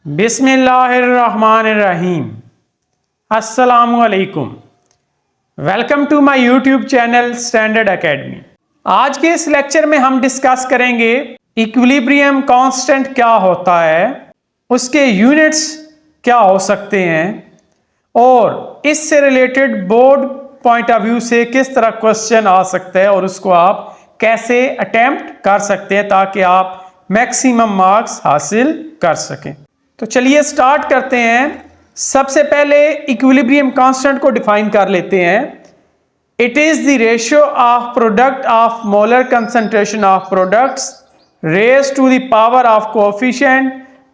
बिस्मिल्लाहिर्रहमानिर्रहीम। अस्सलामुअलैकुम। Welcome to my YouTube channel standard academy. आज के इस लेक्चर में हम डिस्कस करेंगे इक्विलिब्रियम कांस्टेंट क्या होता है, उसके यूनिट्स क्या हो सकते हैं और इससे related board point of view से किस तरह क्वेश्चन आ सकता है और उसको आप कैसे अटेम्प्ट कर सकते हैं ताकि आप मैक्सिमम मार्क्स हासिल कर सकें। तो चलिए स्टार्ट करते हैं। सबसे पहले इक्विलिब्रियम कांस्टेंट को डिफाइन कर लेते हैं। It is the ratio of product of molar concentration of products raise to the power of coefficient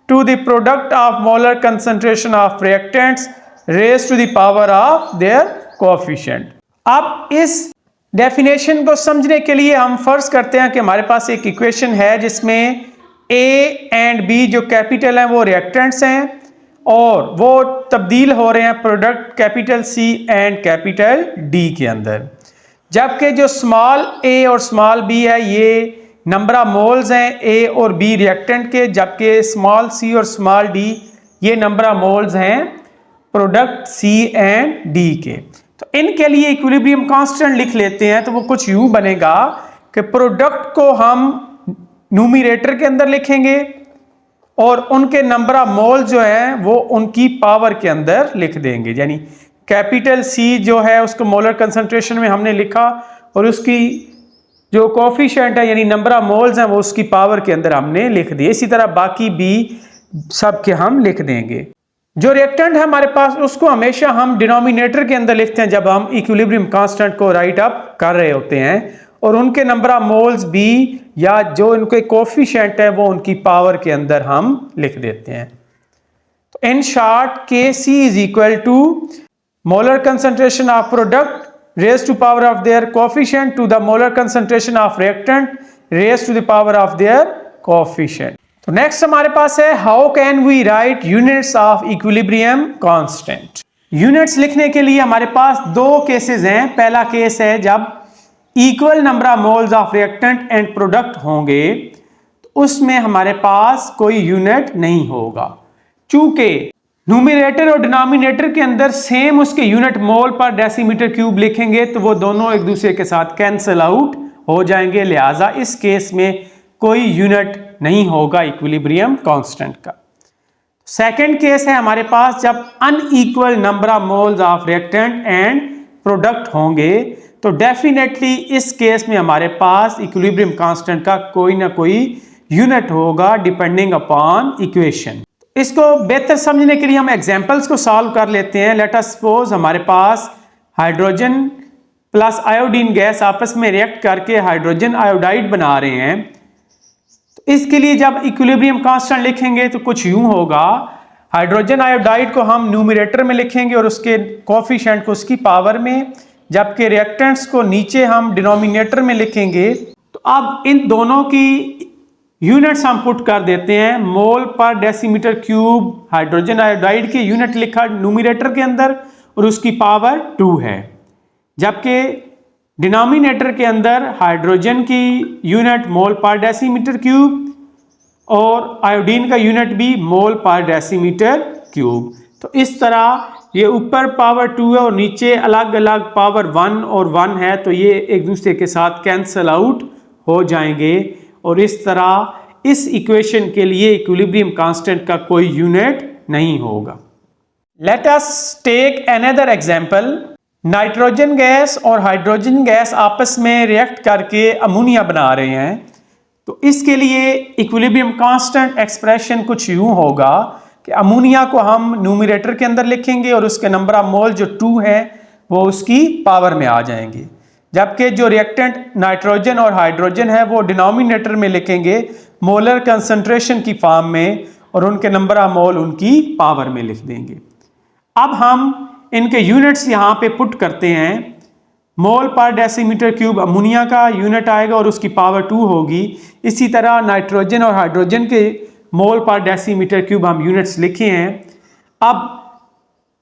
to the product of molar concentration of reactants raise to the power of their coefficient. अब इस definition को समझने के लिए हम फर्ज करते हैं कि हमारे पास एक इक्वेशन है जिसमें ए एंड बी जो कैपिटल हैं वो रिएक्टेंट्स हैं और वो तब्दील हो रहे हैं product capital C and capital D के अंदर, जबकि जो स्मॉल ए और स्मॉल बी है ये नंबर ऑफ मोल्स हैं ए और बी रिएक्टेंट के, जबकि स्मॉल सी और स्मॉल डी ये नंबर ऑफ मोल्स हैं प्रोडक्ट सी एंड डी के। तो इनके लिए इक्विलिब्रियम कांस्टेंट लिख लेते हैं। तो वो कुछ यूं बनेगा कि प्रोडक्ट को हम न्यूमरेटर के अंदर लिखेंगे और उनके नंबर ऑफ मोल जो है वो उनकी पावर के अंदर लिख देंगे। यानी कैपिटल सी जो है उसको मोलर कंसंट्रेशन में हमने लिखा और उसकी जो कोएफिशिएंट है यानी नंबर ऑफ मोल्स हैं वो उसकी पावर के अंदर हमने लिख दिए। इसी तरह बाकी भी सब के हम लिख देंगे। जो रिएक्टेंट है हमारे पास उसको हमेशा हम डिनोमिनेटर के अंदर लिखते हैं जब हम इक्विलिब्रियम कांस्टेंट को राइट अप कर रहे होते हैं, और उनके नंबर ऑफ मोल्स भी या जो उनके कोएफिशिएंट है वो उनकी पावर के अंदर हम लिख देते हैं। तो in short K C is equal to molar concentration of product raise to power of their coefficient to the molar concentration of reactant raise to the power of their coefficient. तो next हमारे पास है how can we write units of equilibrium constant. Units लिखने के लिए हमारे पास दो cases हैं। पहला केस है जब equal number of moles of reactant and product होंगे तो उसमें हमारे पास कोई यूनिट नहीं होगा। चूंकि न्यूमरेटर और डिनोमिनेटर के अंदर सेम उसके यूनिट मोल पर डेसीमीटर क्यूब लिखेंगे तो वो दोनों एक दूसरे के साथ कैंसल आउट हो जाएंगे, लिहाजा इस केस में कोई यूनिट नहीं होगा इक्विलिब्रियम कांस्टेंट का। सेकंड केस है हमारे पास जब unequal number of moles of reactant and product होंगे तो डेफिनेटली इस केस में हमारे पास इक्विलिब्रियम कांस्टेंट का कोई ना कोई यूनिट होगा डिपेंडिंग अपॉन इक्वेशन। इसको बेहतर समझने के लिए हम एग्जांपल्स को सॉल्व कर लेते हैं। लेट अस सपोज हमारे पास हाइड्रोजन प्लस आयोडीन गैस आपस में रिएक्ट करके हाइड्रोजन आयोडाइड बना रहे हैं। तो इसके लिए जब इक्विलिब्रियम कांस्टेंट लिखेंगे तो कुछ यूं होगा, हाइड्रोजन आयोडाइड को हम न्यूमरेटर में लिखेंगे और उसके कोएफिशिएंट को उसकी पावर में, जबकि रिएक्टेंट्स को नीचे हम डिनोमिनेटर में लिखेंगे। तो अब इन दोनों की यूनिट्स हम पुट कर देते हैं। मोल पर डेसीमीटर क्यूब हाइड्रोजन आयोडाइड के यूनिट लिखा न्यूमरेटर के अंदर और उसकी पावर 2 है, जबकि डिनोमिनेटर के अंदर हाइड्रोजन की यूनिट मोल पर डेसीमीटर क्यूब और आयोडीन का यूनिट भी मोल पर डेसीमीटर क्यूब। तो इस तरह ये ऊपर पावर 2 है और नीचे अलग अलग पावर 1 और 1 है, तो ये एक दूसरे के साथ कैंसल आउट हो जाएंगे और इस तरह इस इक्वेशन के लिए इक्विलिब्रियम कांस्टेंट का कोई यूनिट नहीं होगा। Let us take another example. Nitrogen gas और हाइड्रोजन गैस आपस में रिएक्ट करके अमोनिया बना रहे हैं। तो इसके लिए इक्विलिब्रियम कांस्टेंट एक्सप्रेशन कुछ यूं होगा कि अमोनिया को हम न्यूमरेटर के अंदर लिखेंगे और उसके नंबर ऑफ मोल जो 2 है वो उसकी पावर में आ जाएंगे, जबकि जो रिएक्टेंट नाइट्रोजन और हाइड्रोजन है वो डिनोमिनेटर में लिखेंगे मोलर कंसंट्रेशन की फॉर्म में और उनके नंबर ऑफ मोल उनकी पावर में लिख देंगे। अब हम इनके यूनिट्स यहाँ पे पुट करते हैं। मोल पर डेसीमीटर क्यूब अमोनिया का यूनिट आएगा और उसकी पावर 2 होगी। इसी तरह नाइट्रोजन और हाइड्रोजन के मोल पर डेसीमीटर क्यूब हम यूनिट्स लिखे हैं। अब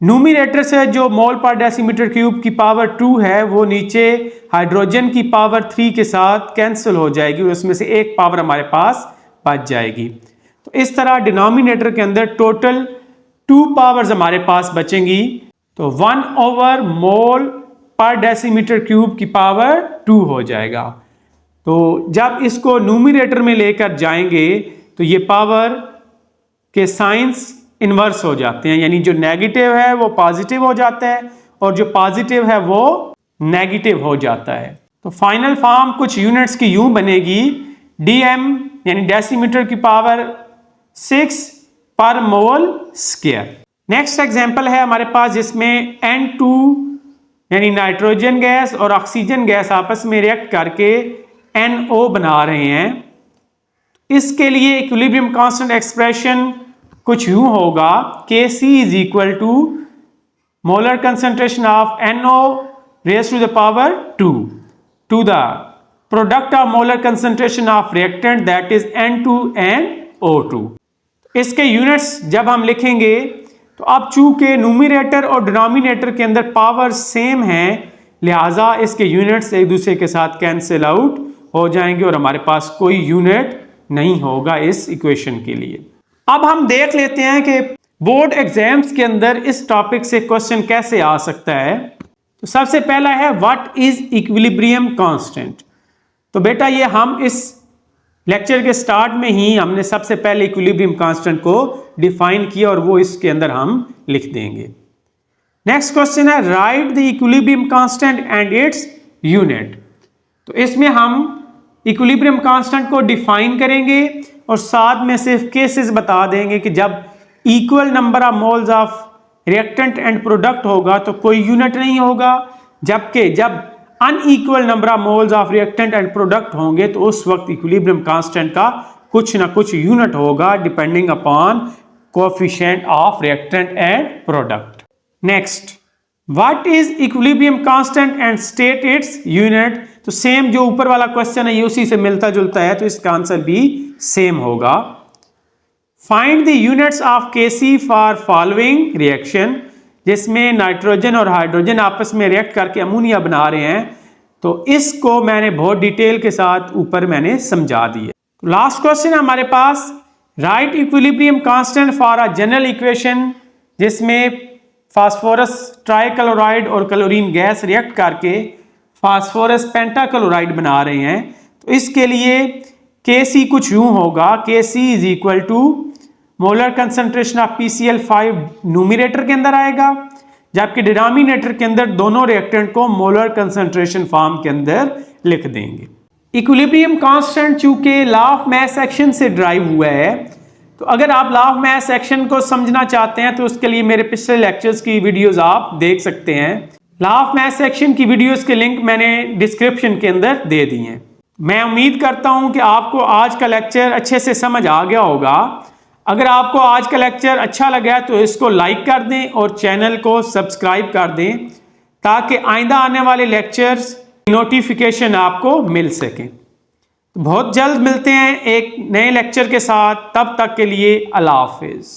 न्यूमरेटर से जो मोल पर डेसीमीटर क्यूब की पावर 2 है वो नीचे हाइड्रोजन की पावर 3 के साथ कैंसिल हो जाएगी और उसमें से एक पावर हमारे पास बच जाएगी। तो तो इस तरह डिनोमिनेटर के अंदर टोटल 2 पावर्स हमारे पास बचेंगी। तो 1/मोल पर डेसीमीटर क्यूब की पावर 2 हो जाएगा। तो जब इसको न्यूमरेटर में लेकर जाएंगे तो ये पावर के साइंस इन्वर्स हो जाते हैं, यानी जो नेगेटिव है वो पॉजिटिव हो जाता है और जो पॉजिटिव है वो नेगेटिव हो जाता है। तो फाइनल फॉर्म कुछ यूनिट्स की यूं बनेगी, dm यानी डेसीमीटर की पावर 6 पर मोल स्क्वायर। नेक्स्ट एग्जांपल है हमारे पास जिसमें N2 यानी नाइट्रोजन गैस और ऑक्सीजन गैस आपस में रिएक्ट करके NO बना रहे हैं। इसके लिए इक्विलिब्रियम कांस्टेंट एक्सप्रेशन कुछ यूं होगा, Kc is equal to molar concentration of NO raise to the power 2 to the product of molar concentration of reactant that is N2NO2। इसके यूनिट्स जब हम लिखेंगे तो अब चूंकि न्यूमरेटर और डिनोमिनेटर के अंदर पावर सेम है, लिहाजा इसके यूनिट्स एक दूसरे के साथ कैंसिल आउट हो जाएंगे और हमारे पास कोई यूनिट नहीं होगा इस इक्वेशन के लिए। अब हम देख लेते हैं कि बोर्ड एग्जाम्स के अंदर इस टॉपिक से क्वेश्चन कैसे आ सकता है। तो सबसे पहला है व्हाट इज इक्विलिब्रियम कांस्टेंट। तो बेटा ये हम इस लेक्चर के स्टार्ट में ही हमने सबसे पहले इक्विलिब्रियम कांस्टेंट को डिफाइन किया और वो इसके अंदर हम लिख देंगे। नेक्स्ट क्वेश्चन है right the equilibrium constant and its unit. तो इसमें हम इक्विलिब्रियम कांस्टेंट को डिफाइन करेंगे और साथ में सिर्फ केसेस बता देंगे कि जब equal number of moles of reactant and product होगा तो कोई यूनिट नहीं होगा, जबकि जब unequal number of moles of reactant and product होंगे तो उस वक्त इक्विलिब्रियम कांस्टेंट का कुछ ना कुछ यूनिट होगा depending upon coefficient of reactant and product. Next, what is equilibrium constant and state its unit. तो सेम जो ऊपर वाला क्वेश्चन है ये उसी से मिलता जुलता है, तो इसका आंसर भी सेम होगा। Find the units of Kc for following reaction, जिसमें नाइट्रोजन और हाइड्रोजन आपस में रिएक्ट करके अमोनिया बना रहे हैं। तो इसको मैंने बहुत डिटेल के साथ ऊपर मैंने समझा दिया। लास्ट क्वेश्चन है हमारे पास write equilibrium constant for a general equation, जिसमें फास्फोरस ट्राइक्लोराइड और क्लोरीन गैस रिएक्ट करके फास्फोरस पेंटाक्लोराइड बना रहे हैं। तो इसके लिए Kc कुछ यूं होगा, Kc is equal to molar concentration of PCl5 numerator के अंदर आएगा, जबकि डिनोमिनेटर के अंदर दोनों रिएक्टेंट को मोलर कंसंट्रेशन फॉर्म के अंदर लिख देंगे। इक्विलिब्रियम कांस्टेंट चूंकि लॉ ऑफ मास एक्शन से ड्राइव हुआ है, तो अगर आप लॉ ऑफ मास एक्शन को समझना चाहते हैं तो उसके लिए मेरे पिछले लेक्चर्स की वीडियोस आप देख सकते हैं। लॉ ऑफ मास एक्शन की वीडियोस के लिंक मैंने डिस्क्रिप्शन के अंदर दे दी हैं। मैं उम्मीद करता हूं कि आपको आज का लेक्चर अच्छे से समझ आ गया होगा। अगर आपको आज का लेक्चर अच्छा लगा तो इसको लाइक कर दें और चैनल को सब्सक्राइब कर दें ताकि आइंदा आने वाले लेक्चर्स नोटिफिकेशन आपको मिल सके। बहुत जल्द मिलते हैं एक नए लेक्चर के साथ, तब तक के लिए अल्लाह हाफिज़।